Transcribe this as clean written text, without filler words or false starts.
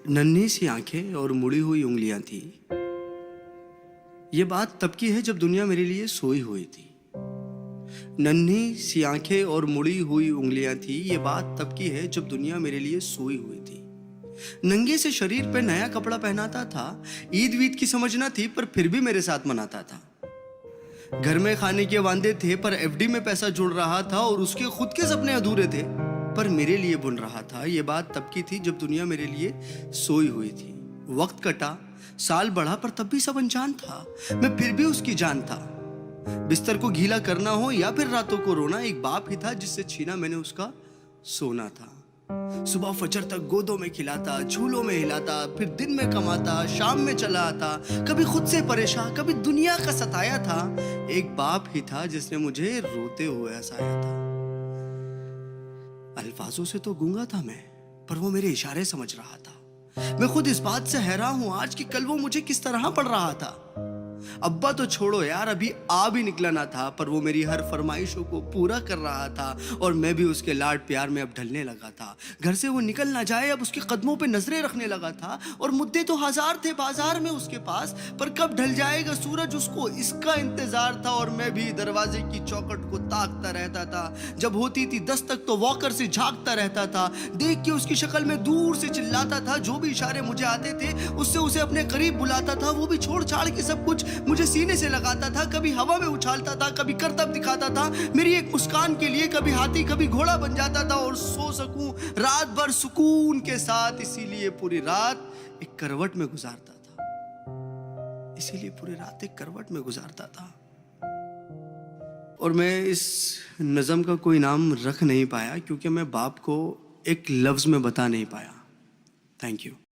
नन्ही सी आंखें और मुड़ी हुई उंगलियां थी। ये बात तब की है जब दुनिया मेरे लिए सोई हुई थी। नन्ही सी आंखें और मुड़ी हुई उंगलियां थी। ये बात तब की है जब दुनिया मेरे लिए सोई हुई थी। नंगे से शरीर पे नया कपड़ा पहनाता था। ईद वीद की समझ ना थी पर फिर भी मेरे साथ मनाता था। घर में खाने के वांदे थे पर एफडी में पैसा जुड़ रहा था और उसके खुद के सपने अधूरे थे पर मेरे लिए बुन रहा था। ये बात तब की थी जब दुनिया मेरे लिए सोई हुई थी। वक्त कटा, साल बढ़ा पर तब भी सब अनजान था। मैं फिर भी उसकी जान था। बिस्तर को गीला करना हो या फिर रातों को रोना, एक बाप ही था जिससे छीना मैंने उसका सोना था। सुबह फजर तक गोदों में खिलाता, झूलों में हिलाता, फिर दिन में कमाता, शाम में चला आता। कभी खुद से परेशान, कभी दुनिया का सताया था। एक बाप ही था जिसने मुझे रोते हुए हंसाया था। अल्फाजों से तो गूंगा था मैं, पर वो मेरे इशारे समझ रहा था। मैं खुद इस बात से हैरान हूं आज कि कल वो मुझे किस तरह पढ़ रहा था। अब्बा तो छोड़ो यार, अभी आ भी निकला ना था पर वो मेरी हर फरमाइशों को पूरा कर रहा था और मैं भी उसके लाड प्यार में अब ढलने लगा था। घर से वो निकल ना जाए अब उसके कदमों पे नजरें रखने लगा था। और मुद्दे तो हजार थे बाजार में उसके पास, पर कब ढल जाएगा सूरज उसको इसका इंतजार था। और मैं भी दरवाजे की चौखट को ताकता रहता था। जब होती थी दस्तक तो वॉकर से झांकता रहता था। देख के उसकी शक्ल में दूर से चिल्लाता था। जो भी इशारे मुझे आते थे उससे उसे अपने करीब बुलाता था। वो भी छोड़ छाड़ के सब कुछ मुझे सीने से लगाता था। कभी हवा में उछालता था, कभी करतब दिखाता था मेरी एक मुस्कान के लिए। कभी हाथी कभी घोड़ा बन जाता था और सो सकूं रात भर सुकून के साथ। इसीलिए पूरी रात एक करवट में गुजारता था। इसीलिए पूरी रात एक करवट में गुजारता था। और मैं इस नज़म का कोई नाम रख नहीं पाया क्योंकि मैं बाप को एक लफ्ज में बता नहीं पाया। Thank you.